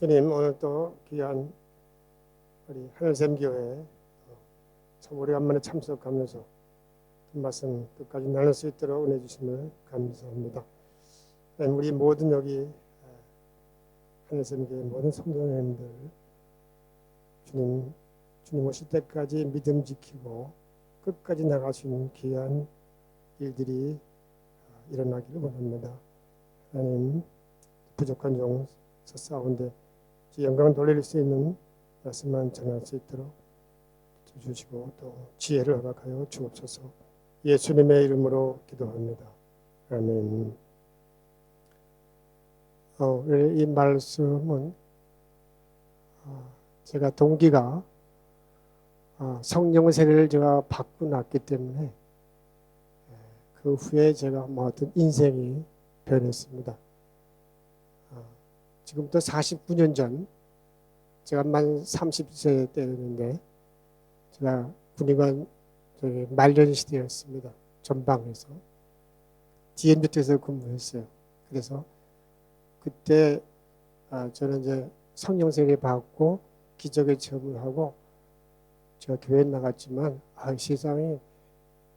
주님, 오늘 또 귀한 우리 하늘샘교회 참 오래간만에 참석하면서 그 말씀 끝까지 나눌 수 있도록 은혜 주심을 감사합니다. 우리 모든 여기 하늘샘교회 모든 성도님들 주님 오실 때까지 믿음 지키고 끝까지 나갈 수 있는 귀한 일들이 일어나기를 원합니다. 하나님, 부족한 종 싸운데 영광을 돌릴 수 있는 말씀만 전할 수 있도록 주시고 또 지혜를 허락하여 주옵소서. 예수님의 이름으로 기도합니다. 아멘. 이 말씀은 제가 동기가 성령 세례를 제가 받고 났기 때문에 그 후에 제가 어떤 인생이 변했습니다. 지금부터 49년 전 제가 만 30세 때였는데 제가 군의관 말년 시대였습니다. 전방에서 DMZ에서 근무했어요. 그래서 그때 저는 이제 성령 세례 받고 기적의 체험을 하고 제가 교회에 나갔지만 세상에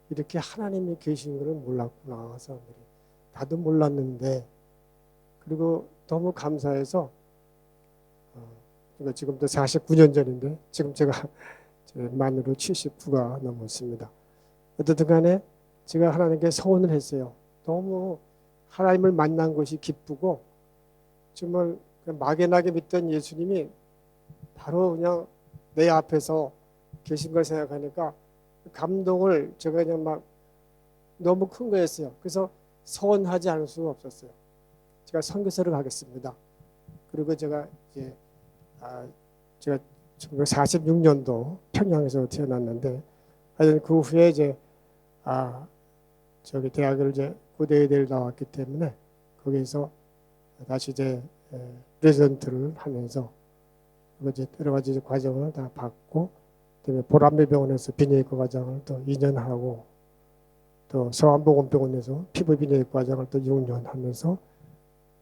이렇게 하나님이 계신 것을 몰랐구나. 사람들이 나도 몰랐는데 그리고 너무 감사해서 지금도 49년 전인데 지금 제가 만으로 79가 넘었습니다. 어쨌든 간에 제가 하나님께 서원을 했어요. 너무 하나님을 만난 것이 기쁘고 정말 막연하게 믿던 예수님이 바로 그냥 내 앞에서 계신 걸 생각하니까 감동을 제가 그냥 막 너무 큰 거였어요. 그래서 서원하지 않을 수가 없었어요. 제가 선교사를 가겠습니다. 그리고 제가 이제 제가 1946년도 평양에서 태어났는데 하여튼 그 후에 이제 저기 대학을 이제 고대의대를 나왔기 때문에 거기서 다시 이제 레지던트를 하면서 이제 여러 가지 과정을 다 받고 그다음에 보람매병원에서 비내과 과정을 또 2년 하고 또 서안보건병원에서 피부 비내과 과정을 또 6년 하면서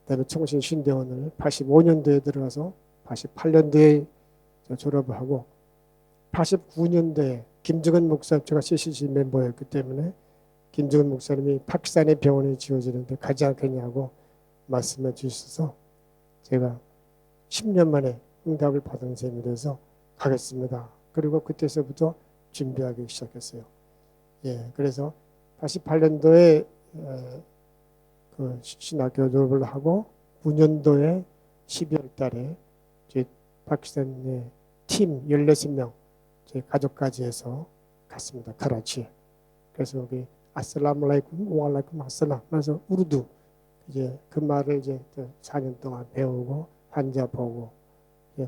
그다음에 총신신대원을 85년도에 들어가서 88년도에 졸업을 하고 89년도에 김정은 목사, 제가 CCC 멤버였기 때문에 김정은 목사님이 파키스탄의 병원이 지어지는데 가지 않겠냐고 말씀해 주셔서 제가 10년 만에 응답을 받은 셈이 돼서 가겠습니다. 그리고 그때서부터 준비하기 시작했어요. 그래서 88년도에 그 신학교 졸업을 하고 9년도에 12월 달에 저희 파키스탄의 팀 16명 저희 가족까지 해서 갔습니다. 카라치에. 그래서 여기 아슬라말라이쿰 오알라이쿰 아슬람 그래서 우르두 이제 그 말을 이제 4년 동안 배우고 환자 보고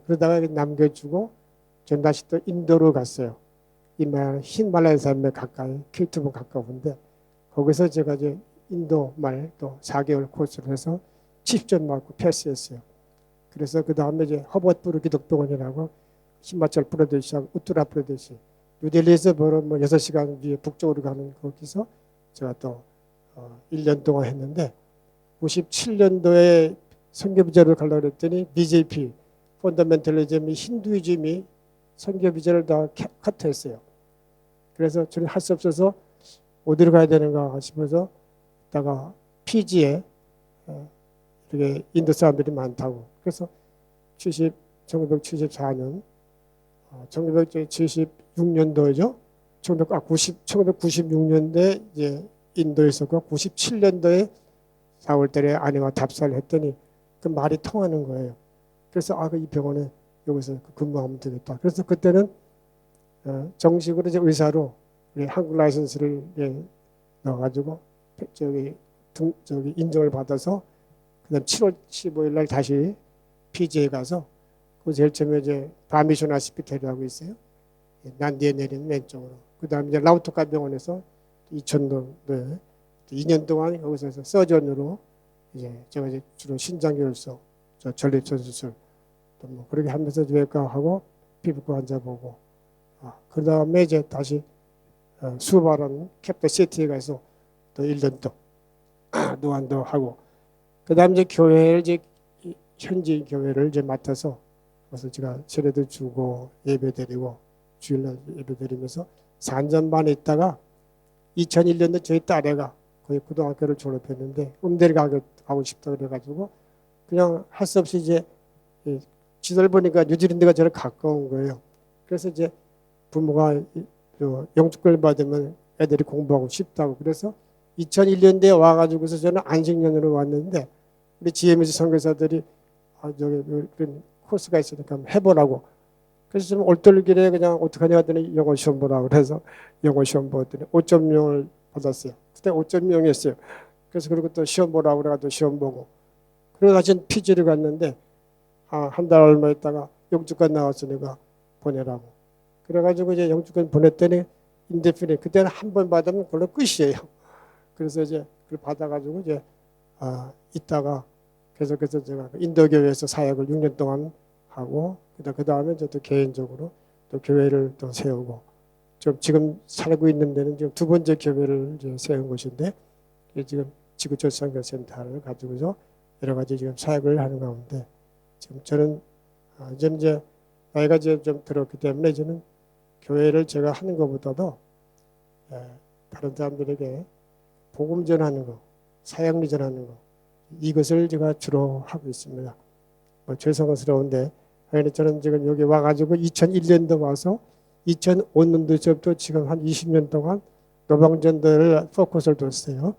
그러다가 남겨주고 전 다시 또 인도로 갔어요. 흰말라야 산맥 가까이 킬트본 가까운데 거기서 제가 이제 인도 말 또 4개월 코스를 해서 70점 맞고 패스했어요. 그래서 그 다음에 이제 허버트부르 기독병원이라고 히마찰 프라데시하고 우뚜라프라데시 뉴델리에서 바로 6시간 뒤에 북쪽으로 가는 거기서 제가 또 1년 동안 했는데 97년도에 선교비자를 가려고 했더니 BJP 펀더멘털리즘이 힌두이즘이 선교비자를 다 카트했어요. 그래서 저는 할 수 없어서 어디로 가야 되는가 싶어서 다가 피지에 이렇게 인도 사람들이 많다고 그래서 1974년 1976년도죠. 1996년도에 이제 인도에 있었고 97년도에 4월달에 아내와 답사를 했더니 그 말이 통하는 거예요. 그래서 이 병원에 여기서 근무하면 되겠다. 그래서 그때는 정식으로 이제 의사로 한국 라이선스를 넣어가지고 저기 인정을 받아서 그다음 7월 15일 날 다시 피지에 가서 그 제일 처음에 이제 바미션 하스피탈이라고 있어요. 난디에 내리는 왼쪽으로. 그다음 이제 라우토카 병원에서 2000년도에 2년 동안 거기서 서전으로 이제 제가 이제 주로 신장결석, 전립선 수술 또 뭐 그렇게 하면서 외과하고 피부과 환자 보고 그다음에 이제 다시 수발은 캡터시티에 가서 또 1년 또 노안도 하고 그다음 이제 교회를 이제 현지 교회를 이제 맡아서 그래서 제가 세례도 주고 예배 드리고 주일날 예배 드리면서 4년 반에 있다가 2001년도에 저희 딸애가 거의 고등학교를 졸업했는데 음대를 가고 싶다 그래가지고 그냥 할 수 없이 이제 지도를 보니까 뉴질랜드가 저를 가까운 거예요. 그래서 이제 부모가 영주권을 받으면 애들이 공부하고 싶다고 그래서 2001년도에 와가지고서 저는 안식년으로 왔는데 우리 GMS 선교사들이 저기 그런 코스가 있으니까 해보라고 그래서 좀 얼떨결에 그냥 어떡하냐 하더니 영어 시험 보라고 그래서 영어 시험 보더니 5.0을 받았어요. 그때 5.0이었어요. 그래서 그리고 또 시험 보라고 그래가지고 시험 보고 그리고 다시 피지를 갔는데 한 달 얼마 있다가 영주권 나왔으니까 보내라고 그래가지고 이제 영주권 보냈더니 인데피니트 그때는 한 번 받으면 그걸로 끝이에요. 그래서 이제 그걸 받아가지고 이제 있다가 계속해서 제가 인도교회에서 사역을 6년 동안 하고 그 다음에 이제 또 개인적으로 또 교회를 또 세우고 좀 지금 살고 있는 데는 지금 두 번째 교회를 이제 세운 곳인데 지금 지구촌 선교센터를 가지고서 여러 가지 지금 사역을 하는 가운데 지금 저는 이제는 이제 나이가 이제 좀 들었기 때문에 이제는 교회를 제가 하는 것보다도 다른 사람들에게 복음 전하는 거, 사역리 전하는 거 이것을 제가 주로 하고 있습니다. 뭐 죄송스러운데 저는 지금 여기 와가지고 2001년도 와서 2005년도부터 지금 한 20년 동안 노방전도를 포커스를 뒀어요.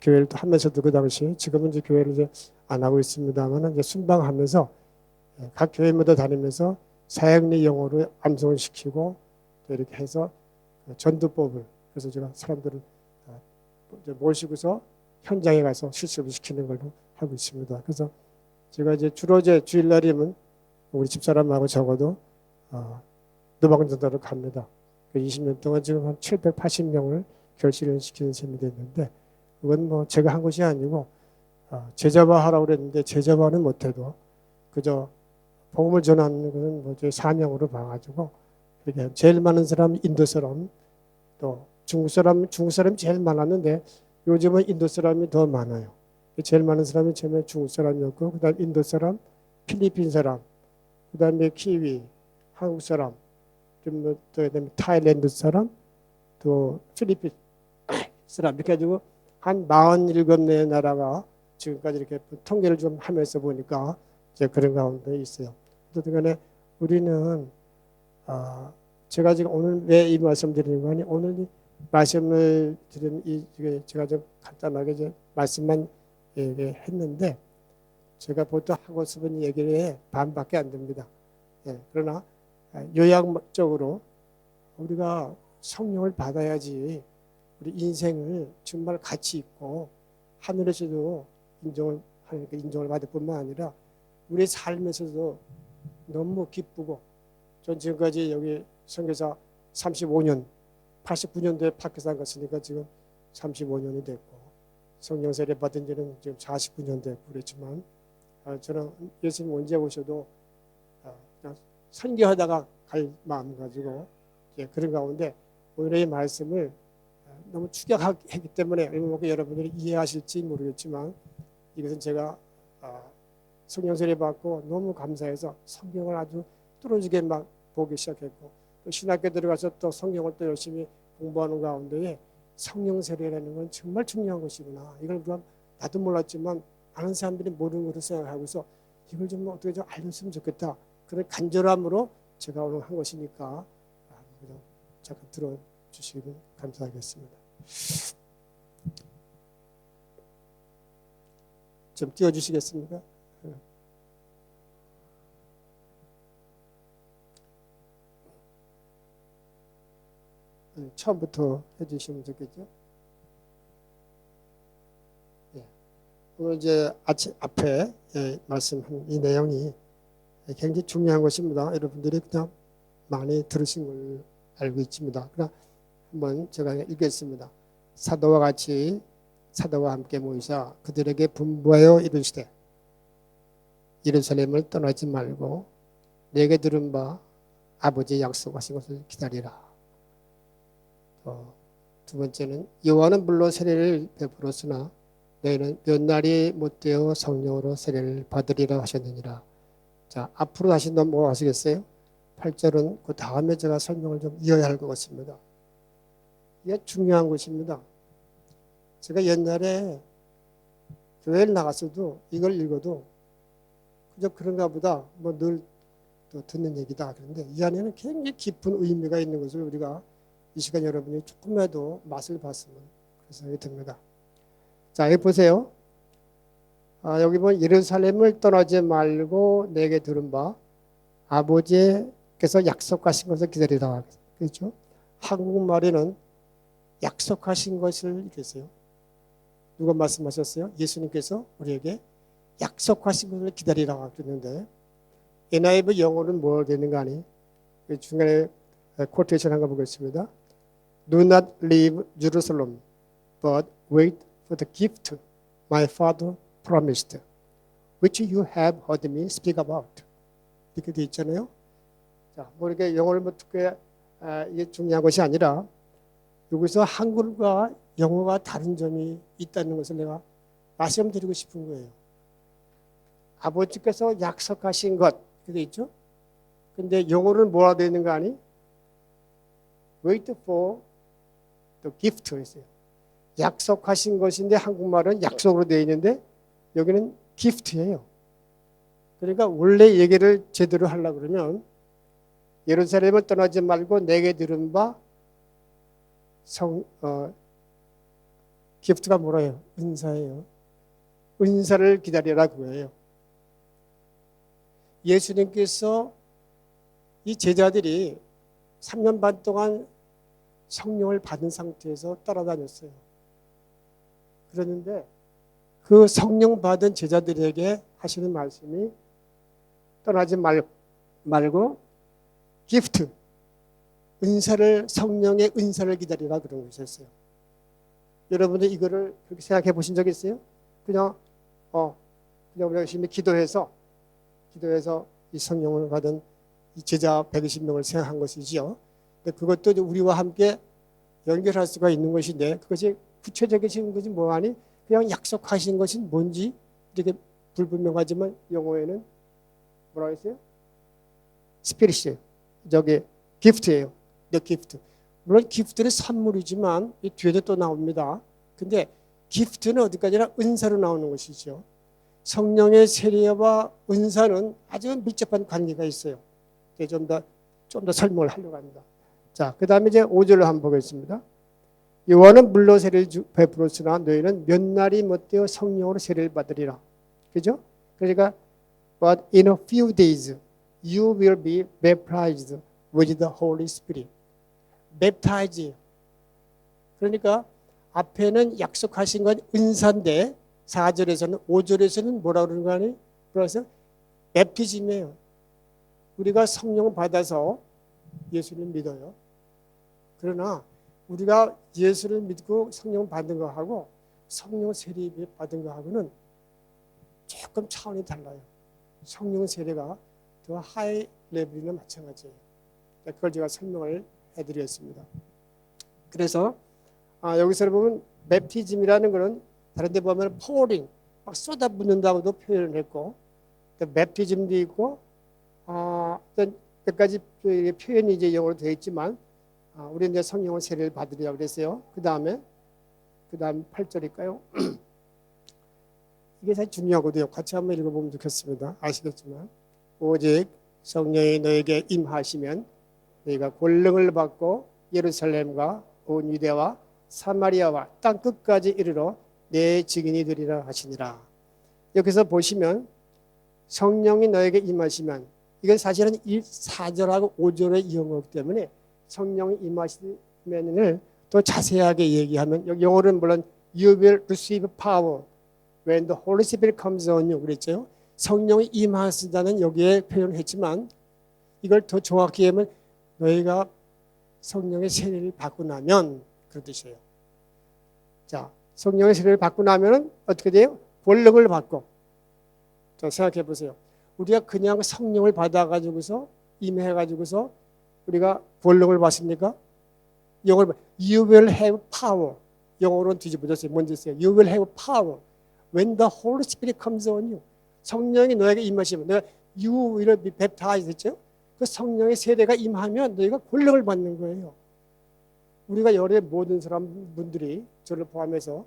교회를 또 하면서도 그 당시 지금은 이제 교회를 이제 안 하고 있습니다만 이제 순방하면서 각 교회마다 다니면서 사역리 영어로 암송을 시키고 또 이렇게 해서 전도법을 그래서 제가 사람들을 모시고서 현장에 가서 실습을 시키는 걸로 하고 있습니다. 그래서 제가 이제 주로 이제 주일날이면 우리 집사람하고 적어도 노방전도를 갑니다. 20년 동안 지금 한 780명을 결실을 시키는 셈이 됐는데 그건 뭐 제가 한 것이 아니고 제자화 하라고 그랬는데 제자화는 못해도 그저 복음을 전하는 것은 뭐 제 사명으로 봐가지고 이렇게 제일 많은 사람 인도 사람 또 중국 사람이 제일 많았는데 요즘은 인도 사람이 더 많아요. 제일 많은 사람이 처음에 중국 사람이었고 그다음 인도 사람, 필리핀 사람, 그다음에 키위, 한국 사람, 또 그다음에 타일랜드 사람, 또 필리핀 사람 이렇게 가지고 한 47개 나라가 지금까지 이렇게 통계를 좀 하면서 보니까 이제 그런 가운데 있어요. 어쨌든 간에 우리는 제가 지금 오늘 왜 이 말씀 드리는 거니 오늘 이 말씀을 드린 이게 제가 좀 간단하게 이제 말씀만 얘기했는데 제가 보통 하고 싶은 얘기에 반밖에 안 됩니다. 그러나 요약적으로 우리가 성령을 받아야지 우리 인생을 정말 가치 있고 하늘에서도 인정을 받을 뿐만 아니라 우리 삶에서도 너무 기쁘고 전 지금까지 여기 선교사 35년 89년도에 파키스탄 갔으니까 지금 35년이 됐고 성령 세례 받은 지는 지금 49년 됐고 그렇지만 저는 예수님 언제 오셔도 그냥 선교하다가 갈 마음 가지고 그런 가운데 오늘의 말씀을 너무 축약하기 때문에 여러분들이 이해하실지 모르겠지만 이것은 제가 성령 세례 받고 너무 감사해서 성경을 아주 뚫어지게 막 보기 시작했고 또 신학교 들어가서 또 성경을 또 열심히 공부하는 가운데에 성령 세례라는 건 정말 중요한 것이구나. 이걸 나도 몰랐지만 아는 사람들이 모르는 것을 생각하고서 이걸 좀 어떻게 좀 알렸으면 좋겠다. 그런 간절함으로 제가 오늘 한 것이니까 잠깐 들어주시면 감사하겠습니다. 좀 띄워주시겠습니까? 처음부터 해주시면 좋겠죠. 오늘 이제 앞에 말씀한 이 내용이 굉장히 중요한 것입니다. 여러분들이 그냥 많이 들으신 걸 알고 있습니다. 그러나 한번 제가 읽겠습니다. 사도와 함께 모이사 그들에게 분부하여 이르시되 예루살렘을 떠나지 말고 내게 들은 바 아버지 약속하신 것을 기다리라. 두 번째는 여호와는 물론 세례를 베풀었으나 너희는 몇 날이 못되어 성령으로 세례를 받으리라 하셨느니라. 자, 앞으로 다시 넘어가시겠어요? 8절은 그 다음에 제가 설명을 좀 이어야 할 것 같습니다. 이게 중요한 것입니다. 제가 옛날에 교회를 나갔어도 이걸 읽어도 그저 그런가 보다 뭐 늘 또 듣는 얘기다. 그런데 이 안에는 굉장히 깊은 의미가 있는 것을 우리가 이 시간 여러분이 조금이라도 맛을 봤으면 그런 생각이 듭니다. 자, 여기 보세요. 여기 보면 예루살렘을 떠나지 말고 내게 들은 바 아버지께서 약속하신 것을 기다리라. 그렇죠? 한국말에는 약속하신 것을 이랬어요. 누가 말씀하셨어요? 예수님께서 우리에게 약속하신 것을 기다리라 그랬는데 NIV 영어는 뭐 되는 거 아니? 중간에 코테이션 한 거 보겠습니다. Do not leave Jerusalem, but wait for the gift my father promised, which you have heard me speak about. 이렇게 돼 있잖아요. 자, 뭐 이렇게 영어를 뭐 듣게 이게 중요한 것이 아니라 여기서 한글과 영어가 다른 점이 있다는 것을 내가 말씀드리고 싶은 거예요. 아버지께서 약속하신 것, 그게 있죠? 근데 영어로는 뭐라 되어 있는 거 아니? Wait for the gift 했어요. 약속하신 것인데 한국말은 약속으로 되어 있는데 여기는 gift예요. 그러니까 원래 얘기를 제대로 하려고 그러면 예루살렘을 떠나지 말고 내게 들은 바 기프트가 뭐라요? 은사예요. 은사를 기다리라 그거예요. 예수님께서 이 제자들이 3년 반 동안 성령을 받은 상태에서 따라다녔어요. 그랬는데 그 성령 받은 제자들에게 하시는 말씀이 떠나지 말고 기프트, 은사를, 성령의 은사를 기다리라 그런 것이었어요. 여러분들 이거를 그렇게 생각해 보신 적 있어요? 그냥 우리가 열심히 기도해서 이 성령을 받은 이 제자 120명을 생각한 것이지요. 근데 그것도 우리와 함께 연결할 수가 있는 것인데 그것이 구체적인 것이 뭐하니? 그냥 약속하신 것이 뭔지 이렇게 불분명하지만 영어에는 뭐라고 했어요? 스피릿이에요. 저기 기프트예요. The gift. 물론 기프트는 선물이지만 이 뒤에도 또 나옵니다. 근데 기프트는 어디까지나 은사로 나오는 것이죠. 성령의 세례와 은사는 아주 밀접한 관계가 있어요. 좀 더 설명을 하려고 합니다. 자, 그 다음에 이제 5절을 한번 보겠습니다. 요한은 물로 세례를 베풀었으나 너희는 몇 날이 못되어 성령으로 세례를 받으리라. 그죠? 그러니까 but in a few days you will be baptized with the Holy Spirit. baptize. 그러니까 앞에는 약속하신 건 은사인데 4절에서는 5절에서는 뭐라 그러는 거 아니에요? 그래서 베프티즘이에요. 우리가 성령을 받아서 예수를 믿어요. 그러나 우리가 예수를 믿고 성령을 받은 거하고 성령 세례 받은 거하고는 조금 차원이 달라요. 성령 세례가 더 하이 레벨이나 마찬가지예요. 그걸 제가 설명을 해드렸습니다. 그래서 여기서 보면 베프티즘이라는 것은 다른 데 보면 pouring, 막 쏟아붓는다고도 표현을 했고 베프티즘도 있고 어떤 몇 가지 표현이 이제 영어로 되어 있지만 우리는 이제 성령의 세례를 받으리라고 그랬어요. 그 다음 8절일까요? 이게 사실 중요하거든요. 같이 한번 읽어보면 좋겠습니다. 아시겠지만 오직 성령이 너에게 임하시면 너희가 권능을 받고 예루살렘과 온 유대와 사마리아와 땅 끝까지 이르러 내 증인이 되리라 하시니라. 여기서 보시면 성령이 너에게 임하시면 이건 사실은 4절하고 5절의 영어이기 때문에 성령이 임하시면을 더 자세하게 얘기하면 여기 영어로는 물론 You will receive power when the Holy Spirit comes on you 그랬죠. 성령이 임하신다는 여기에 표현했지만 이걸 더 정확히 하면 너희가 성령의 세례를 받고 나면 그런 뜻이에요. 자, 성령의 세례를 받고 나면은 어떻게 돼요? 권능을 받고. 자, 생각해 보세요. 우리가 그냥 성령을 받아가지고서 임해가지고서 우리가 권능을 받습니까? 영어로 You will have power. 영어로는 뒤집어졌어요. 뭔지 있어요. You will have power. When the Holy Spirit comes on you. 성령이 너에게 임하시면 내가 you will be baptized 했죠. 그 성령의 세례가 임하면 너희가 권능을 받는 거예요. 우리가 열의 모든 분들이 저를 포함해서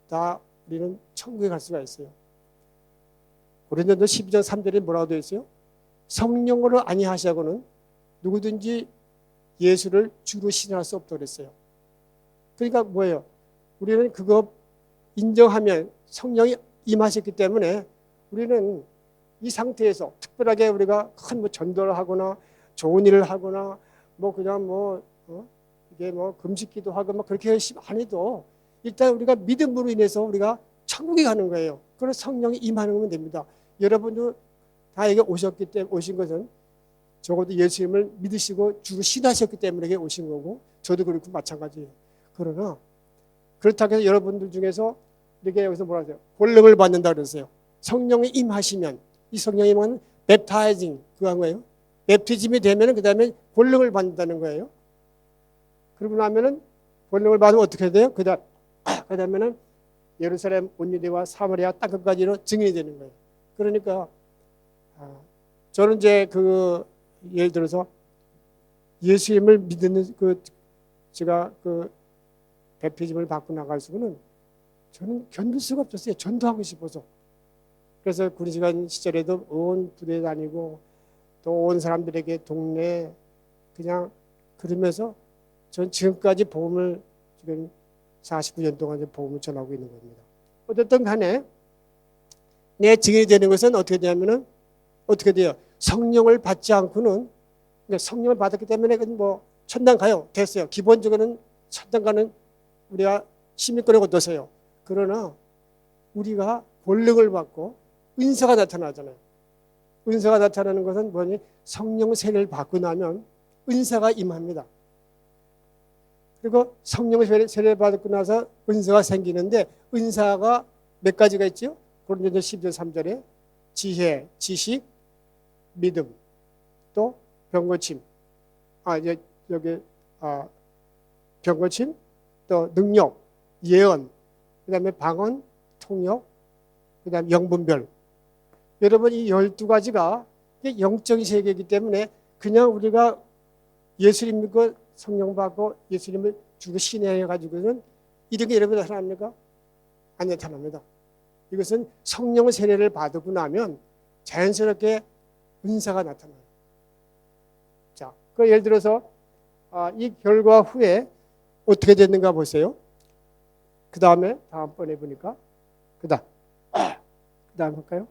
다 우리는 천국에 갈 수가 있어요. 고린도서 12장 3절에 뭐라고 되어 있어요? 성령으로 아니하시고는 누구든지 예수를 주로 신뢰할 수 없다고 그랬어요. 그러니까 뭐예요? 우리는 그거 인정하면 성령이 임하셨기 때문에 우리는 이 상태에서 특별하게 우리가 큰 뭐 전도를 하거나 좋은 일을 하거나 뭐 그냥 이게 금식기도 하고 그렇게 열심히 안 해도 일단 우리가 믿음으로 인해서 우리가 천국에 가는 거예요. 그래서 성령이 임하는 거면 됩니다. 여러분도 다 여기 오셨기 때문에 오신 것은 적어도 예수님을 믿으시고 주로 신하셨기 때문에 여기 오신 거고 저도 그렇고 마찬가지예요. 그러나 그렇다고 해서 여러분들 중에서 이렇게 여기서 뭐라 하세요? 권능을 받는다 그러세요. 성령이 임하시면 이 성령이 임하면 웹타이징 그거 한 거예요. 웹티즘이 되면 그 다음에 권능을 받는다는 거예요. 그러고 나면은 권능을 받으면 어떻게 돼요? 그 다음에는 예루살렘 온 유대와 사마리아 땅끝까지로 증인이 되는 거예요. 그러니까 저는 이제 예를 들어서 예수님을 믿는 제가 베프티즘을 받고 나갈 수는 저는 견딜 수가 없었어요. 전도하고 싶어서. 그래서 군시간 시절에도 온 부대 다니고 또 온 사람들에게 동네 그냥 그러면서 전 지금까지 복음을 지금 49년 동안 복음을 전하고 있는 겁니다. 어쨌든 간에 내 증인이 되는 것은 어떻게 되냐면은 어떻게 돼요? 성령을 받지 않고는 그러니까 성령을 받았기 때문에 천당 가요. 됐어요. 기본적으로는 천당 가는 우리가 시민권을 얻어서요. 그러나 우리가 권능을 받고 은사가 나타나잖아요. 은사가 나타나는 것은 뭐니? 성령 세례를 받고 나면 은사가 임합니다. 그리고 성령 세례를 받고 나서 은사가 생기는데 은사가 몇 가지가 있죠? 고린도서 12절 3절에 지혜, 지식, 믿음, 또 병고침. 병고침, 또 능력, 예언, 그 다음에 방언, 통역, 그 다음에 영분별. 여러분 이 12가지가 영적인 세계이기 때문에 그냥 우리가 예수님 믿고 성령 받고 예수님을 주고 신뢰해가지고는 이런 게 여러분 나타납니까? 안 나타납니다. 이것은 성령 세례를 받고 나면 자연스럽게 은사가 나타나요. 자, 예를 들어서 이 결과 후에 어떻게 됐는가 보세요. 그 다음에 다음번에 보니까 그 다음 할까요?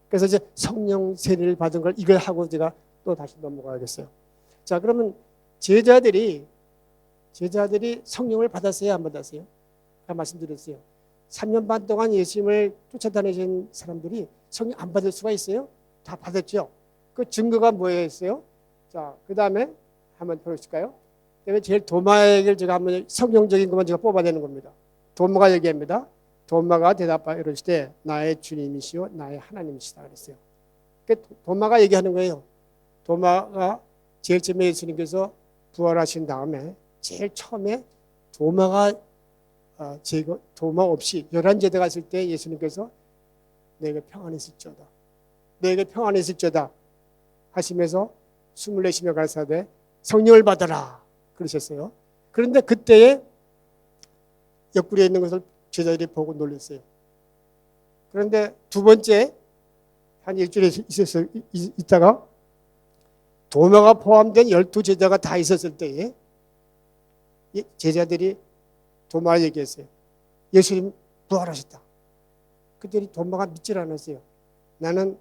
그래서 이제 성령 세례를 받은 걸 이걸 하고 제가 또 다시 넘어가겠어요. 자, 그러면 제자들이 성령을 받았어요, 안 받았어요? 아까 말씀드렸어요. 3년 반 동안 예수님을 쫓아다니신 사람들이 성령 안 받을 수가 있어요? 다 받았죠. 그 증거가 뭐였어요? 자, 그 다음에 한번 보실까요? 그다음에 제일 도마 얘기를 제가 한번 성경적인 것만 제가 뽑아내는 겁니다. 도마가 얘기합니다. 도마가 대답하여 이르시되 나의 주님이시요 나의 하나님이시다 그랬어요. 도마가 얘기하는 거예요. 도마가 제일 처음에 예수님께서 부활하신 다음에 제일 처음에 도마 없이 11제자 갔을 때 예수님께서 너에게 평안이 있을지어다. 너에게 평안이 있을지어다 하시면서 24시며 가라사대 성령을 받아라 그러셨어요. 그런데 그때에 옆구리에 있는 것을 제자들이 보고 놀랐어요. 그런데 두 번째 한 일주일에 있다가 도마가 포함된 12제자가 다 있었을 때에 제자들이 도마에 얘기했어요. 예수님 부활하셨다. 그때 도마가 믿질 않았어요. 나는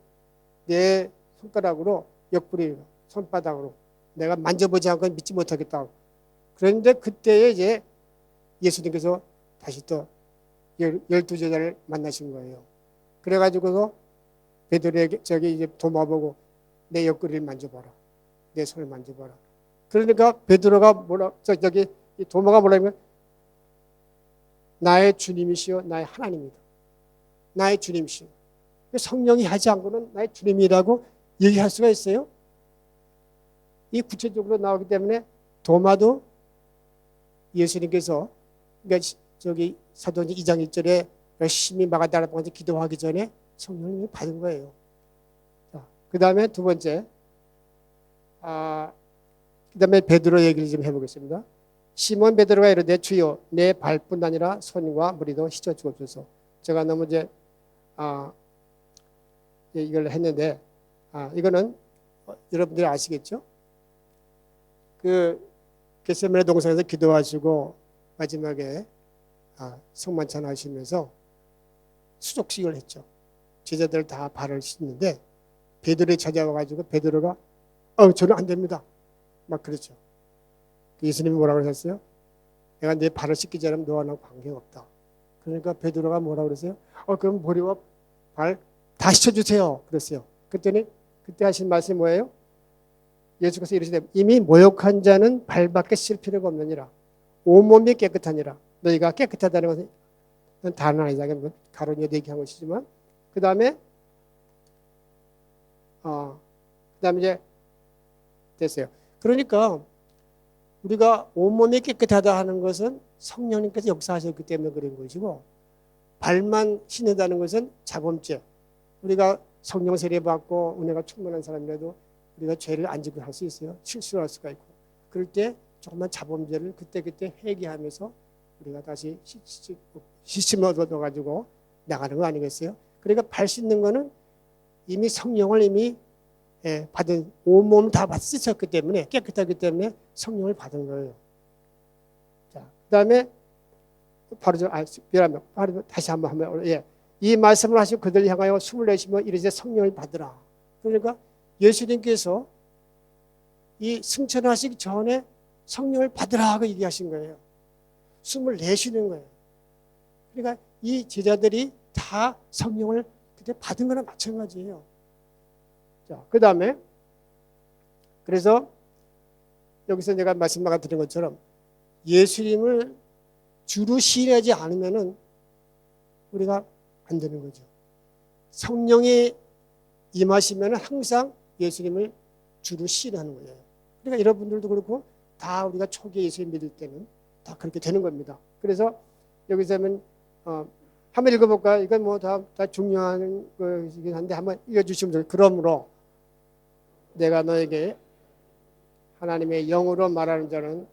내 손가락으로 옆구리 손바닥으로 내가 만져보지 않고 믿지 못하겠다. 그런데 그때에 이제 예수님께서 다시 또 12제자를 만나신 거예요. 그래가지고서 베드로에게 이제 도마 보고 내 옆구리를 만져봐라. 내 손을 만져봐라. 그러니까 베드로가 도마가 뭐라면 나의 주님이시여 나의 하나님이다. 나의 주님이시여. 성령이 하지 않고는 나의 주님이라고 얘기할 수가 있어요. 이 구체적으로 나오기 때문에 도마도 예수님께서 그러니까 사도행전 2장 1절에 열심히 마가다락방에서 기도하기 전에 성령님이 받은 거예요. 자, 그 다음에 두 번째, 그 다음에 베드로 얘기를 좀 해보겠습니다. 시몬 베드로가 이르되 주여 내 발뿐 아니라 손과 머리도 씻어 주옵소서. 제가 너무 이제 이걸 했는데 이거는 여러분들이 아시겠죠? 그 겟세마네 동산에서 기도하시고 마지막에 성만찬 하시면서 수족식을 했죠. 제자들 다 발을 씻는데 베드로에 찾아와가지고 베드로가 저는 안 됩니다. 막 그랬죠. 예수님이 뭐라고 하셨어요? 내가 내 발을 씻기 전에 너와 나 관계없다. 그러니까 베드로가 뭐라고 그랬어요? 그럼 머리와 발 다 씻어주세요. 그랬어요. 그랬더니 그때 하신 말씀이 뭐예요? 예수께서 이르시되 이미 모욕한 자는 발밖에 씻을 필요가 없느니라. 온몸이 깨끗하니라. 너희가 깨끗하다는 것은 다른 아니다. 가론이어 얘기한 것이지만 그 다음에 이제 됐어요. 그러니까 우리가 온몸이 깨끗하다 하는 것은 성령님께서 역사하셨기 때문에 그런 것이고 발만 씻는다는 것은 자범죄. 우리가 성령 세례 받고 은혜가 충만한 사람이라도 우리가 죄를 안 지고 할 수 있어요. 실수할 수가 있고. 그럴 때 조금만 자범죄를 그때그때 회개하면서 우리가 다시 씻음을 얻어가지고 나가는 거 아니겠어요? 그러니까 발 씻는 거는 이미 성령을 이미 받은 온몸 다 씻었기 때문에 깨끗하기 때문에 성령을 받은 거예요. 자, 그 다음에 바로 바로 다시 한번 이 말씀을 하시고 그들 향하여 숨을 내쉬며 이르되 성령을 받으라. 그러니까 예수님께서 이 승천하시기 전에 성령을 받으라 하고 얘기하신 거예요. 숨을 내쉬는 거예요. 그러니까 이 제자들이 다 성령을 그때 받은 거랑 마찬가지예요. 자, 그 다음에 그래서 여기서 내가 말씀나가 드린 것처럼 예수님을 주로 시인하지 않으면은 우리가 안 되는 거죠. 성령이 임하시면 항상 예수님을 주로 시인하는 거예요. 그러니까 여러분들도 그렇고 다 우리가 초기에 예수님 믿을 때는 다 그렇게 되는 겁니다. 그래서 여기서 하면 한번 읽어볼까요? 이건 뭐 다 중요한 것이긴 한데 한번 읽어주시면 좋겠어요. 그러므로 내가 너에게 하나님의 영으로 말하는 자는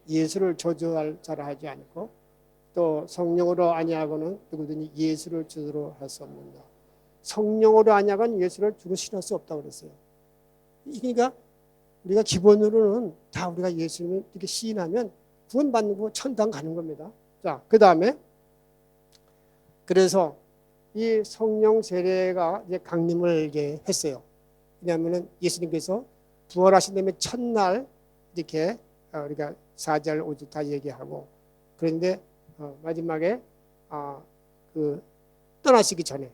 예수를 저주할 자라 하지 않고 또 성령으로 아니하고는 누구든지 예수를 주로 할 수 없는다. 성령으로 아니하고는 예수를 주로 신할 수 없다고 그랬어요. 그러니까 우리가 기본으로는 다 우리가 예수님을 이렇게 시인하면 구원받는 거 천당 가는 겁니다. 자, 그 다음에 그래서 이 성령 세례가 이제 강림을 이제 했어요. 왜냐하면은 예수님께서 부활하신 다음에 첫날 이렇게 우리가 4절 5절 다 얘기하고 그런데 마지막에 그 떠나시기 전에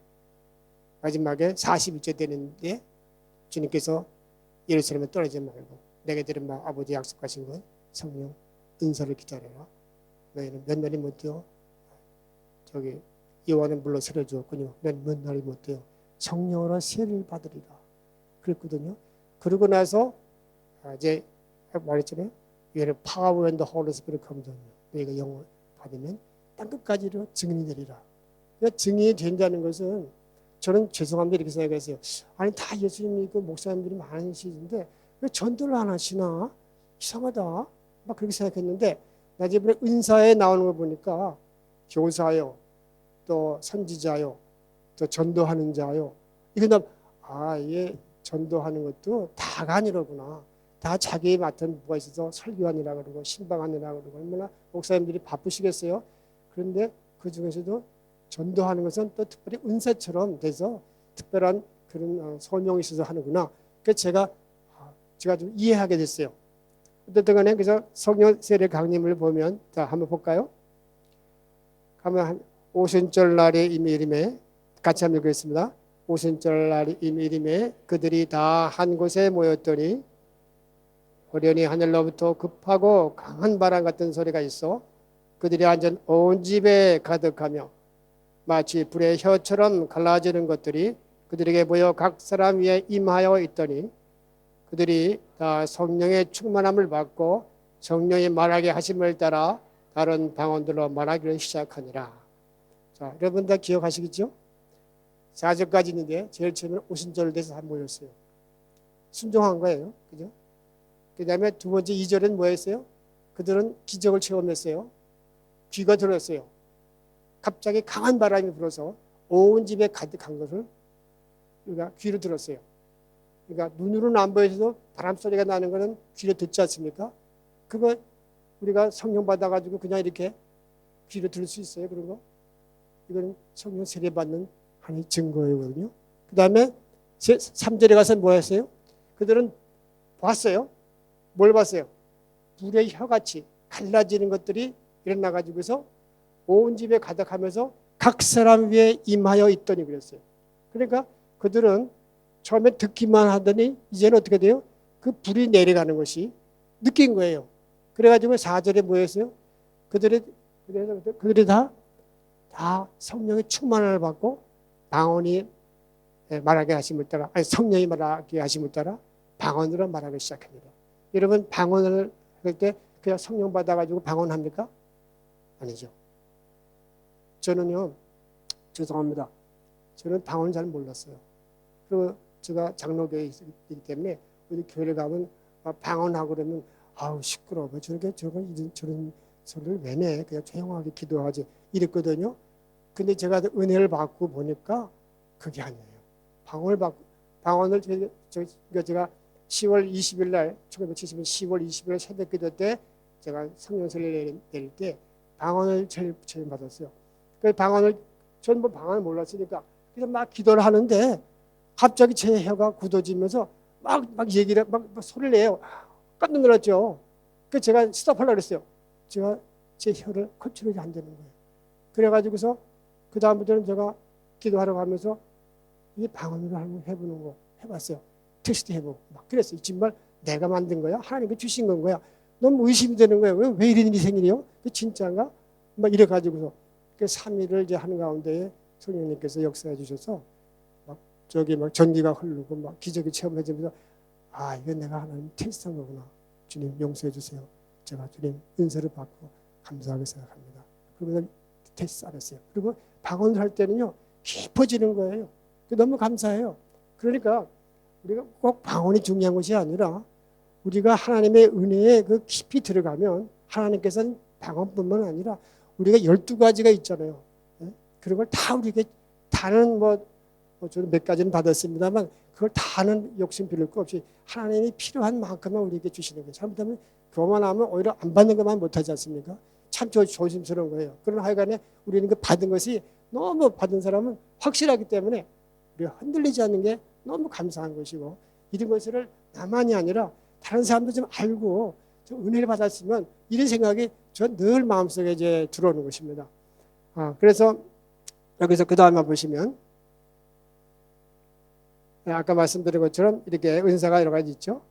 마지막에 40일째 되는데 주님께서 예루살렘에 떨어지지 말고 내게 들은 바 아버지 약속하신 것 성령 은사를 기다려라. 너희는 몇 날이 못 되어 저기 요한은 물론 세례 주었군요. 넌 몇 날이 못 되어 성령으로 세례를 받으리라. 그랬거든요. 그러고 나서 이제 말했잖아요. 얘는 power and the Holy Spirit comes on you. 너희가 영을 받으면 땅끝까지로 증인이 되리라. 그러니까 증인이 된다는 것은 저는 죄송합니다 이렇게 생각했어요. 아니 다 예수님 믿고 목사님들이 많으시는데 왜 전도를 안 하시나? 이상하다. 막 그렇게 생각했는데 나중에 은사에 나오는 거 보니까 교사요, 또 선지자요, 또 전도하는 자요. 이거 얘 전도하는 것도 다가 아니로구나. 다 자기의 맡은 부가 있어서 설교하느라 그러고 신방하느라 그러고 얼마나 목사님들이 바쁘시겠어요. 그런데 그 중에서도 전도하는 것은 또 특별히 은사처럼 돼서 특별한 그런 소명이 있어서 하는구나. 그래서 제가 좀 이해하게 됐어요. 어쨌든 간에 그래서 성령 세례 강림을 보면 자 한번 볼까요? 가면 오순절 날에 이미 이름에 같이 한번 읽겠습니다. 오순절 날에 이미 이름에 그들이 다 한 곳에 모였더니 호련히 하늘로부터 급하고 강한 바람 같은 소리가 있어 그들이 앉은 온 집에 가득하며 마치 불의 혀처럼 갈라지는 것들이 그들에게 보여 각 사람 위에 임하여 있더니 그들이 다 성령의 충만함을 받고 성령이 말하게 하심을 따라 다른 방언들로 말하기를 시작하니라. 자, 여러분 다 기억하시겠죠? 4절까지 있는데 제일 처음에는 오순절을 돼서 다 모였어요. 순종한 거예요. 그죠? 그 다음에 두 번째 2절은 뭐 했어요? 그들은 기적을 체험했어요. 귀가 들었어요. 갑자기 강한 바람이 불어서 온 집에 가득한 것을 우리가 귀로 들었어요. 그러니까 눈으로는 안 보여서 바람 소리가 나는 것은 귀로 듣지 않습니까? 그거 우리가 성령 받아가지고 그냥 이렇게 귀로 들을 수 있어요. 그런 거? 이건 성령 세례 받는 하나의 증거이거든요. 그 다음에 3절에 가서 뭐 했어요? 그들은 봤어요. 뭘 봤어요? 불의 혀같이 갈라지는 것들이 일어나가지고서 온 집에 가득하면서 각 사람 위에 임하여 있더니 그랬어요. 그러니까 그들은 처음에 듣기만 하더니 이제는 어떻게 돼요? 그 불이 내려가는 것이 느낀 거예요. 그래가지고 4절에 뭐였어요? 그들이 다 성령의 충만을 받고 방언이 말하게 하심을 따라, 아니 성령이 말하게 하심을 따라 방언으로 말하기 시작합니다. 여러분 방언을 할 때 그냥 성령 받아가지고 방언합니까? 아니죠. 저는요, 죄송합니다. 저는 방언 잘 몰랐어요. 그리고 제가 장로교회에 있기 때문에 우리 교회를 가면 방언하고 그러면 아우 시끄러워. 저런 소리를 왜 내? 그냥 조용하게 기도하지. 이랬거든요. 근데 제가 은혜를 받고 보니까 그게 아니에요. 방언을 제가 10월 20일 날 1970년 10월 20일 새벽 기도 때 제가 성령 세례를 내릴 때 방언을 제일 받았어요. 그 방언을 전 뭐 방언을 몰랐으니까 그래서 막 기도를 하는데 갑자기 제 혀가 굳어지면서 막 얘기를 막 소리를 내요. 깜짝 놀랐죠. 그 제가 스톱하려고 그랬어요. 제가 제 혀를 컨트롤이 안 되는 거예요. 그래가지고서 그 다음부터는 제가 기도하러 가면서 이 방언으로 한번 해보는 거 해봤어요. 테스트 해보고 막 그랬어요. 정말 내가 만든 거야? 하나님께 주신 건 거야? 너무 의심이 되는 거예요. 왜 이런 일이 생기냐? 그 진짜인가? 막 이래가지고서 그 3일을 이제 하는 가운데 성령님께서 역사해 주셔서 막 전기가 흐르고 막 기적이 체험해지면서 아, 이건 내가 하나님 테스트한 거구나. 주님 용서해 주세요. 제가 주님 은혜를 받고 감사하게 생각합니다. 그러면서 테스트 안 했어요. 그리고 방언을 할 때는요 깊어지는 거예요. 너무 감사해요. 그러니까 우리가 꼭 방언이 중요한 것이 아니라 우리가 하나님의 은혜에 그 깊이 들어가면 하나님께서는 방언뿐만 아니라 우리가 12가지가 있잖아요. 그런 걸 다 우리에게 다는 저는 몇 가지는 받았습니다만 그걸 다 하는 욕심 빌릴 거 없이 하나님이 필요한 만큼만 우리에게 주시는 거예요. 잘못하면 그것만 하면 오히려 안 받는 것만 못하지 않습니까? 참 조심스러운 거예요. 그러나 하여간에 우리는 그 받은 것이 너무 받은 사람은 확실하기 때문에 우리가 흔들리지 않는 게 너무 감사한 것이고 이런 것을 나만이 아니라 다른 사람도 좀 알고 좀 은혜를 받았으면 이런 생각이 저 늘 마음속에 이제 들어오는 것입니다. 그래서 여기서 그 다음에 보시면 아까 말씀드린 것처럼 이렇게 은사가 여러 가지 있죠.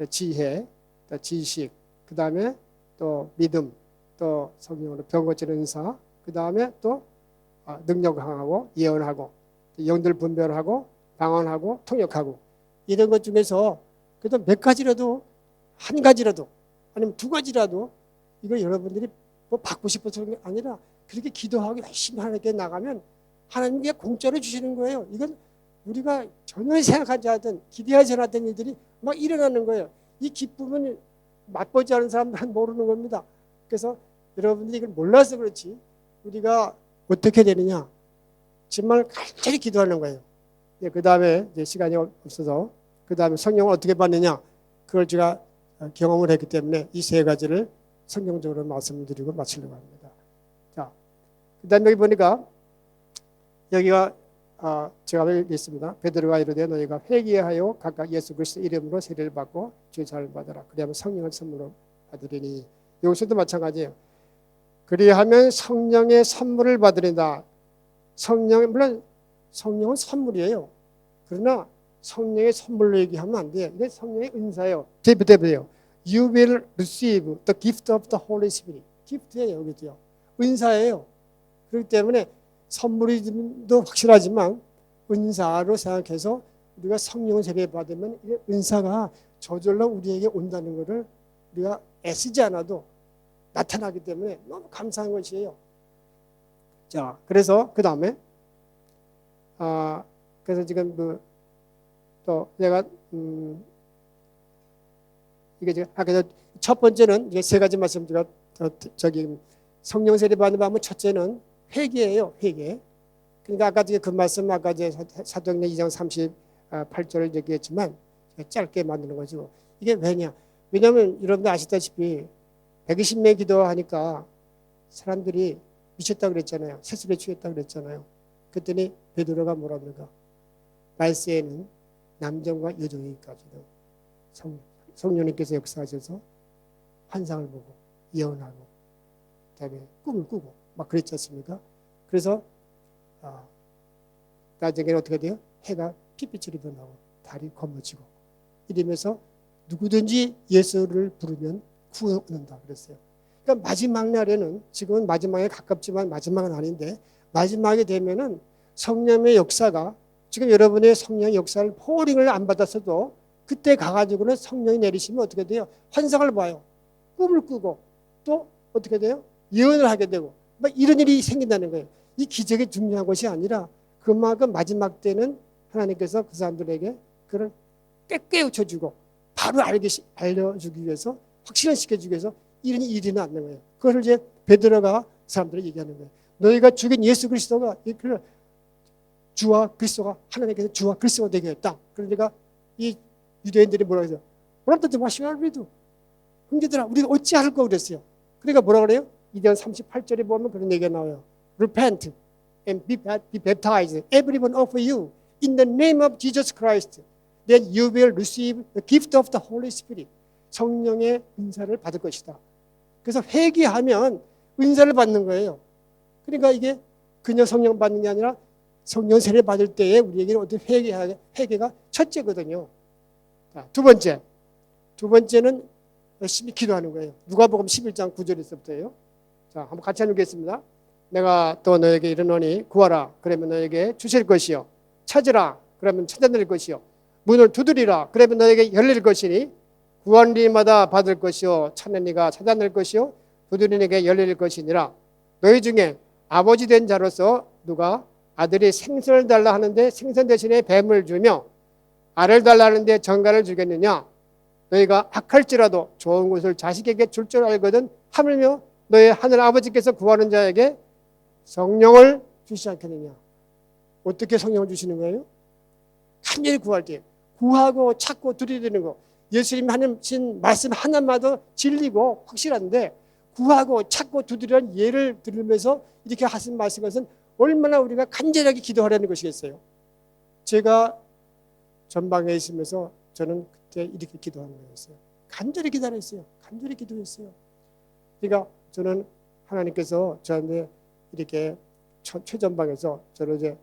지혜, 또 지식, 그 다음에 또 믿음, 또 성령으로 병 고치는 은사, 그 다음에 또 능력 강하고 예언하고 영들 분별하고 방언하고 통역하고 이런 것 중에서 그래도 몇 가지라도 한 가지라도 아니면 두 가지라도 이거 여러분들이 뭐 받고 싶어서 그런 게 아니라 그렇게 기도하고 열심히 하나님께 나가면 하나님께 공짜로 주시는 거예요. 이건 우리가 전혀 생각하지 않았던 기대하지 않았던 일들이 막 일어나는 거예요. 이 기쁨은 맛보지 않은 사람들은 모르는 겁니다. 그래서 여러분들이 이걸 몰라서 그렇지 우리가 어떻게 되느냐 정말 간절히 기도하는 거예요. 그 다음에 이제 시간이 없어서 그 다음에 성령을 어떻게 받느냐 그걸 제가 경험을 했기 때문에 이 세 가지를 성경적으로 말씀을 드리고 마치려고 합니다. 자, 그 다음에 여기 보니까 여기가 제가 여기 있습니다. 베드로가 이르되 너희가 회개하여 각각 예수 그리스도 이름으로 세례를 받고 주의 사랑을 받으라. 그리하면 성령을 선물로 받으리니 여기서도 마찬가지예요. 그리하면 성령의 선물을 받으리다. 물론 성령은 선물이에요. 그러나 성령의 선물로 얘기하면 안 돼요. 이게 성령의 은사예요. 대표돼요. You will receive the gift of the Holy Spirit. gift예요, 여기도요. 은사예요. 그렇기 때문에 선물이도 확실하지만 은사로 생각해서 우리가 성령을 세례받으면 은사가 저절로 우리에게 온다는 것을 우리가 애쓰지 않아도 나타나기 때문에 너무 감사한 것이에요. 자, 그래서 그 다음에 그래서 지금 또 내가 이게 지금 그래서 첫 번째는 이게 세 가지 말씀 제가 저기 성령 세례 받는 방법은 첫째는 회개예요. 회개. 그러니까 아까 그 말씀 아까 이제 사도행전 2장 38절을 얘기했지만 짧게 만드는 거죠. 이게 왜냐? 왜냐하면 여러분들 아시다시피 120명 기도하니까 사람들이 미쳤다 그랬잖아요. 세습에 취했다 그랬잖아요. 그랬더니 베드로가 뭐라 합니까? 말세에는 남정과 여종에게까지도 성령님께서 역사하셔서 환상을 보고 예언하고 그다음에 꿈을 꾸고 막 그랬지 않습니까? 그래서 나중에는 어떻게 돼요? 해가 핏빛으로 변하고 달이 검어지고 이러면서 누구든지 예수를 부르면 구원한다 그랬어요. 그러니까 마지막 날에는 지금은 마지막에 가깝지만 마지막은 아닌데 마지막에 되면은 성령의 역사가 지금 여러분의 성령의 역사를 포링을 안 받았어도 그때 가가지고는 성령이 내리시면 어떻게 돼요? 환상을 봐요. 꿈을 꾸고 또 어떻게 돼요? 예언을 하게 되고 막 이런 일이 생긴다는 거예요. 이 기적이 중요한 것이 아니라 그만큼 마지막 때는 하나님께서 그 사람들에게 그걸 깨우쳐주고 바로 알려주기 위해서 확신시켜주기 위해서 이런 일이 일어나는 거예요. 그걸 이제 베드로가 사람들에게 얘기하는 거예요. 너희가 죽인 예수 그리스도가 주와 그리스도가 하나님께서 주와 그리스도가 되게 했다. 그러니까 이 유대인들이 뭐라고 해서 뭐라든지 마시라도 형제들아 우리가 어찌할까 그랬어요. 그러니까 뭐라고 그래요? 2장 38절에 보면 그런 얘기가 나와요. Repent and be baptized every one of you in the name of Jesus Christ then you will receive the gift of the Holy Spirit. 성령의 은사를 받을 것이다. 그래서 회개하면 은사를 받는 거예요. 그러니까 이게 그냥 성령 받는 게 아니라 성령 세례 받을 때에 우리에게는 어떻게 회개가 첫째거든요. 자, 두 번째는 열심히 기도하는 거예요. 누가복음 11장 9절에서부터예요. 자, 한번 같이 읽겠습니다. 내가 또 너에게 이르노니 구하라 그러면 너에게 주실 것이요 찾으라 그러면 찾아낼 것이요 문을 두드리라 그러면 너에게 열릴 것이니 구하는 이마다 받을 것이요 찾는 이가 찾아낼 것이요 두드리는 이에게 열릴 것이니라. 너희 중에 아버지 된 자로서 누가 아들이 생선을 달라 하는데 생선 대신에 뱀을 주며 알을 달라 하는데 정갈을 주겠느냐. 너희가 악할지라도 좋은 것을 자식에게 줄 줄 알거든 하물며 너희 하늘 아버지께서 구하는 자에게 성령을 주시지 않겠느냐. 어떻게 성령을 주시는 거예요? 간절히 구할 때 구하고 찾고 두드리는 거. 예수님이 하신 말씀 하나마도 진리고 확실한데 구하고 찾고 두드리는 예를 들으면서 이렇게 하신 말씀 것은 얼마나 우리가 간절하게 기도하라는 것이겠어요. 제가 전방에 있으면서 저는 그때 이렇게 기도하는 거였어요. 간절히 기다렸어요. 간절히 기도했어요. 그러니까 저는 하나님께서 저한테 이렇게 최전방에서 저를 이제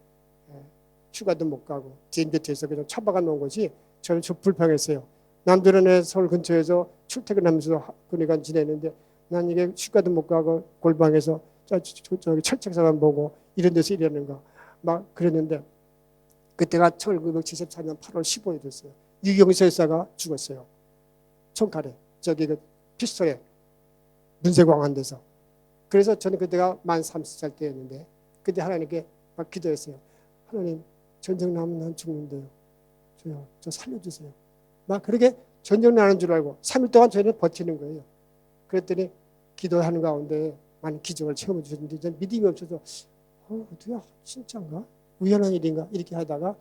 휴가도 못 가고 딘듯해서 그냥 처박아 놓은 것이 저는 좀 불평했어요. 남들은 서울 근처에서 출퇴근하면서 그러니까 지내는데 난 이게 휴가도 못 가고 골방에서 저기 철책사만 보고 이런 데서 일하는가 막 그랬는데 그때가 1974년 8월 15일이었어요. 유경수 열사가 죽었어요. 총칼에 저기 그 피스톨에 문세광한 데서. 그래서 저는 그때가 만 30살 때였는데 그때 하나님께 막 기도했어요. 하나님 전쟁 나면 난 죽는데요. 저 살려주세요. 막 그렇게 전쟁 나는 줄 알고 3일 동안 저희는 버티는 거예요. 그랬더니 기도하는 가운데 많은 기적을 체험해 주셨는데 저는 믿음이 없어서 어떻게 진짜인가? 우연한 일인가? 이렇게 하다가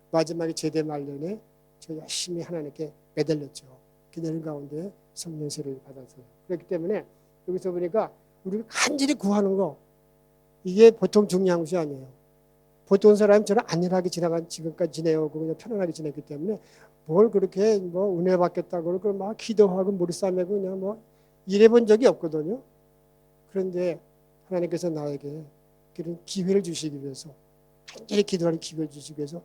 마지막에 제대 말년에 저 열심히 하나님께 매달렸죠. 기다리는 가운데 성령 세례를 받았어요. 그렇기 때문에 여기서 보니까 우리가 간절히 구하는 거 이게 보통 중요한 것이 아니에요. 보통 사람이 저는 안일하게 지금까지 지내오고 그냥 편안하게 지냈기 때문에 뭘 그렇게 뭐 은혜 받겠다고 그걸 막 기도하고 머리 싸매고 그냥 뭐 이래본 적이 없거든요. 그런데 하나님께서 나에게 그런 기회를 주시기 위해서 간절히 기도하는 기회를 주시기 위해서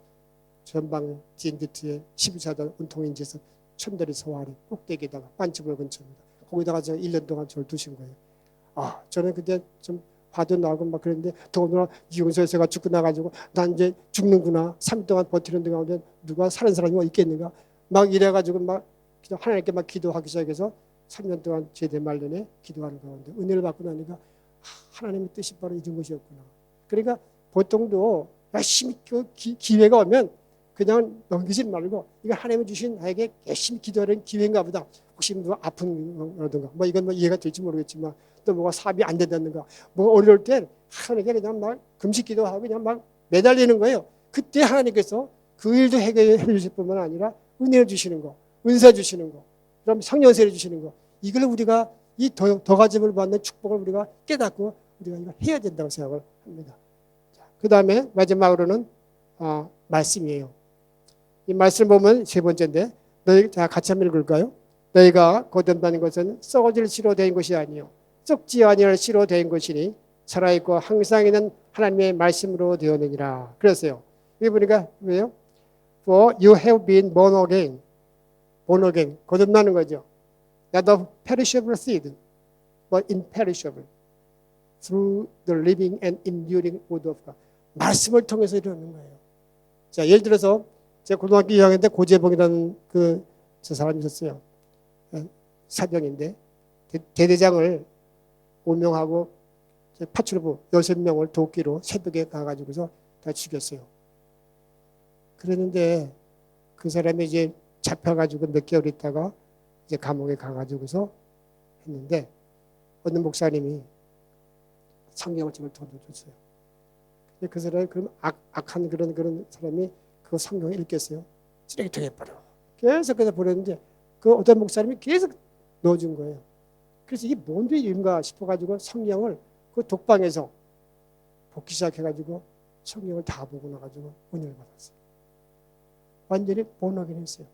전방 딘드트의 12사단 운통인지에서 천다리 서아리 꼭대기에다가 반치볼 근처입니다. 거기다가 저 1년 동안 저를 두신 거예요. 저는 그때 좀 화도 나고 막 그랬는데 더구나 이용서 여사가 죽고 나가지고 난 이제 죽는구나. 3일 동안 버티는 가운데 누가 사는 사람이 뭐 있겠는가. 막 이래가지고 막 하나님께 막 기도하기 시작해서 3년 동안 제대 말년에 기도하는 가운데 은혜를 받고 나니까 하나님의 뜻이 바로 이런 것이었구나. 그러니까 보통도 열심히 기회가 오면 그냥 넘기지 말고 이거 하나님이 주신 나에게 열심히 기도하는 기회인가 보다. 혹시 누가 아픈 거라든가 뭐 이건 뭐 이해가 될지 모르겠지만 또 뭐가 사업이 안 된다든가 뭐 어려울 때 하나님께 그냥 막 금식 기도하고 그냥 막 매달리는 거예요. 그때 하나님께서 그 일도 해결해 주실 뿐만 아니라 은혜를 주시는 거, 은사 주시는 거, 그럼 성령세를 주시는 거, 이걸 우리가 이 더 가짐을 받는 축복을 우리가 깨닫고 우리가 이거 해야 된다고 생각을 합니다. 그 다음에 마지막으로는 말씀이에요. 이 말씀 보면 세 번째인데 너희 자 같이 한번 읽을까요? 너희가 거듭난 것은 썩어질 씨로 된 것이 아니요 썩지 아니할 씨로 된 것이니 살아있고 항상 있는 하나님의 말씀으로 되었느니라. 그랬어요. 여기 보니까 왜요? For you have been born again. born again. 거듭나는 거죠. Not of perishable seed, but imperishable. Through the living and enduring word of God. 말씀을 통해서 이루는 거예요. 자, 예를 들어서 제가 고등학교 2학년 때 고재봉이라는 저 사람이 있었어요. 사병인데 대대장을 오명하고 파출부 6명을 도끼로 새벽에 가가지고서 다 죽였어요. 그랬는데 그 사람이 이제 잡혀가지고 몇 개월 있다가 이제 감옥에 가가지고서 했는데 어느 목사님이 성경을 집을 던져줬어요. 근데 그 사람이 그럼 악한 그런 사람이 그 성경을 읽겠어요. 쓰레기통에 버려. 계속 그래서 보냈는데 그 어떤 목사님이 계속 넣어준 거예요. 그래서 이게 뭔데 인가 싶어가지고 성경을 그 독방에서 복기 시작해가지고 성경을 다 보고 나가지고 은혜를 받았어요. 완전히 본하긴 했어요.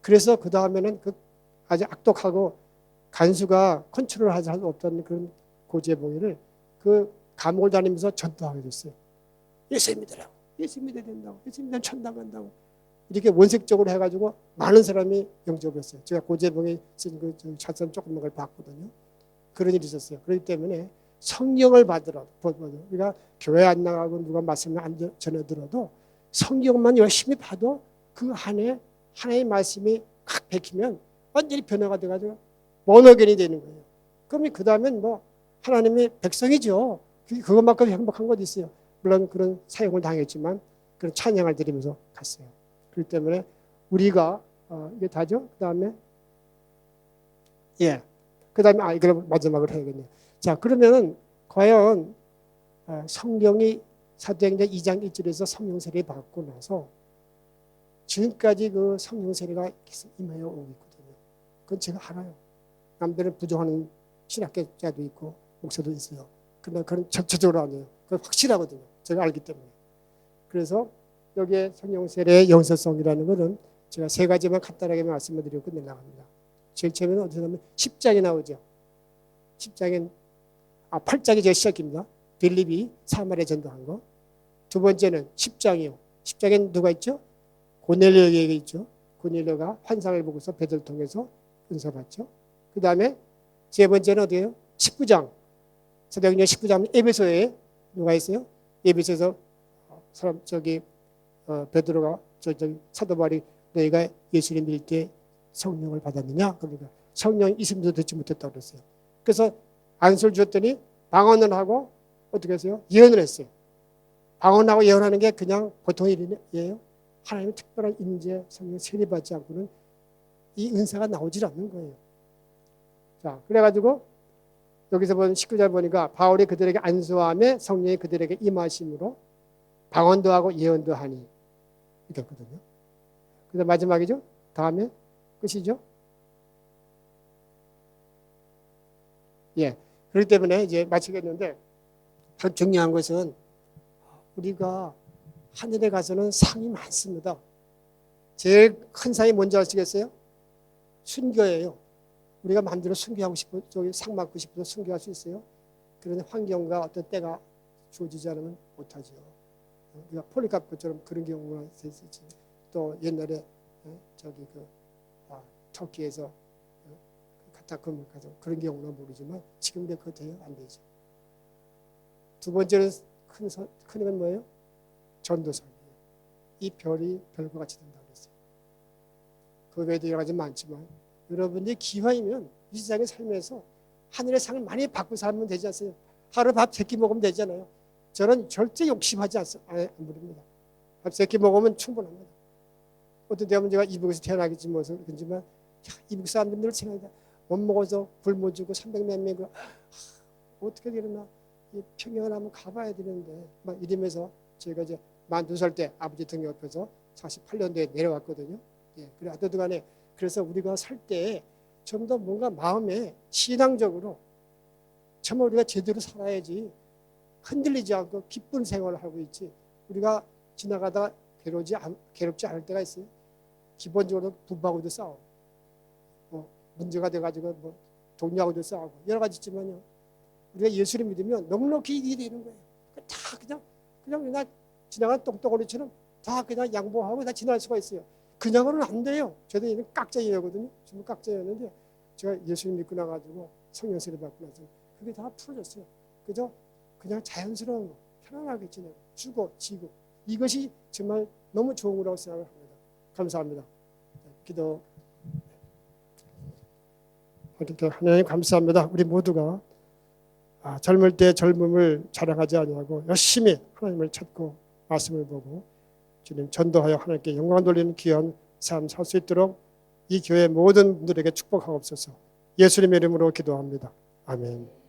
그래서 그 다음에는 그 아주 악독하고 간수가 컨트롤할 수 없던 그런 고재봉이를 그 감옥을 다니면서 전도하게 됐어요. 예수 믿으라고. 예수 믿어야 된다고. 예수 믿으면 천당 간다고. 이렇게 원색적으로 해가지고 많은 사람이 영접했어요. 제가 고재봉이 쓴 그 자선 조그만 걸 봤거든요. 그런 일이 있었어요. 그렇기 때문에 성경을 받으라도 우리가 교회 안 나가고 누가 말씀을 안 전해 들어도 성경만 열심히 봐도 그 안에 하나님의 말씀이 확 베키면 완전히 변화가 돼가지고 원어견이 되는 거예요. 그러면 그 다음엔 뭐 하나님의 백성이죠. 그것만큼 행복한 것도 있어요. 물론 그런 사용을 당했지만 그런 찬양을 드리면서 갔어요. 그렇기 때문에 우리가 이게 다죠. 그 다음에 그 다음에 이걸 마지막으로 해야겠네요. 자, 그러면은 과연 성경이 사도행전 2장 1절에서 성령 세례 받고 나서 지금까지 그 성령 세례가 임하여 오고 있거든요. 그건 제가 알아요. 남들은 부정하는 신학교자도 있고 목사도 있어요. 그러나 그건 전체적으로 아니에요. 그건 확실하거든요. 제가 알기 때문에. 그래서 여기에 성령 세례의 영서성이라는 것은 제가 세 가지만 간단하게 말씀을 드리고 끝내려갑니다. 제일 처음에는 어디서 나오면 10장이 나오죠. 10장엔 8장이 제 시작입니다. 빌립이 사마리아 전도한 거. 두 번째는 10장이요. 10장엔 누가 있죠? 고넬료에게 있죠. 고넬료가 환상을 보고서 베드로를 통해서 은사받죠. 그 다음에 세 번째는 어디예요? 19장. 사도행전 19장 에베소에 누가 있어요? 에베소에서 베드로가 사도 바울이 너희가 예수님 믿을 때 성령을 받았느냐? 그러니까 성령 있음도 듣지 못했다고 그랬어요. 그래서 안수를 주었더니 방언을 하고 어떻게 했어요? 예언을 했어요. 방언하고 예언하는 게 그냥 보통 일이에요. 하나님의 특별한 임재, 성령 세례받지 않고는 이 은사가 나오질 않는 거예요. 자, 그래가지고 여기서 본 19절 보니까 바울이 그들에게 안수함에 성령이 그들에게 임하심으로 방언도 하고 예언도 하니 이렇게 했거든요. 그래서 마지막이죠. 다음에 끝이죠. 그렇기 때문에 이제 마치겠는데 더 중요한 것은 우리가 하늘에 가서는 상이 많습니다. 제일 큰 상이 뭔지 아시겠어요? 순교예요. 우리가 마음대로 순교하고 싶어, 상 받고 싶어서 순교할 수 있어요. 그런데 환경과 어떤 때가 주어지지 않으면 못하죠. 우리가 폴리갑 것처럼 그런 경우가 있었지. 또 옛날에 터키에서 카타콤을 가서 그런 경우는 모르지만 지금 그거 돼요? 안 되죠. 두 번째는 큰 건 뭐예요? 전도성이에요. 이 별이 별과 같이 된다고 그랬어요. 그 외에도 여러 가지 많지만 여러분들이 기회이면 이 세상의 삶에서 하늘의 상을 많이 받고 살면 되지 않습니까? 하루 밥 3끼 먹으면 되잖아요. 저는 절대 욕심하지 안 부립니다. 밥 3끼 먹으면 충분합니다. 어떤 때 하면 제가 이북에서 태어나겠지 뭐서 그런지만 이북 사람들 늘 생각합니다. 못 먹어서 굶어 죽고 300몇 명이고 어떻게 되나 평양을 한번 가봐야 되는데 막 이러면서 제가 이제 42살 때 아버지 등 옆에서 48년도에 내려왔거든요. 예, 그래 하여튼 간에 그래서 우리가 살 때 좀 더 뭔가 마음에 신앙적으로 정말 우리가 제대로 살아야지 흔들리지 않고 기쁜 생활을 하고 있지. 우리가 지나가다 괴롭지 않을 때가 있어요. 기본적으로 부부하고도 싸우고 문제가 돼가지고 뭐 동료하고도 싸우고 여러 가지 있지만요. 우리가 예수를 믿으면 넉넉히 이기게 되는 거예요. 다 그냥 지나간 똥덩어리처럼 다 그냥 양보하고 다 지날 수가 있어요. 그냥으로는 안 돼요. 저도 얘는 깍쟁이였거든요. 전부 깍쟁이였는데 제가 예수를 믿고 나가지고 성령세를 받고 나서 그게 다 풀어졌어요. 그저 그냥 자연스러운 거, 편안하게 지내고 주고 지고 이것이 정말 너무 좋은 거라고 생각을 합니다. 감사합니다. 기도. 하나님 감사합니다. 우리 모두가 젊을 때 젊음을 자랑하지 아니하고 열심히 하나님을 찾고 말씀을 보고 주님 전도하여 하나님께 영광 돌리는 귀한 삶 살 수 있도록 이 교회 모든 분들에게 축복하옵소서. 예수님의 이름으로 기도합니다. 아멘.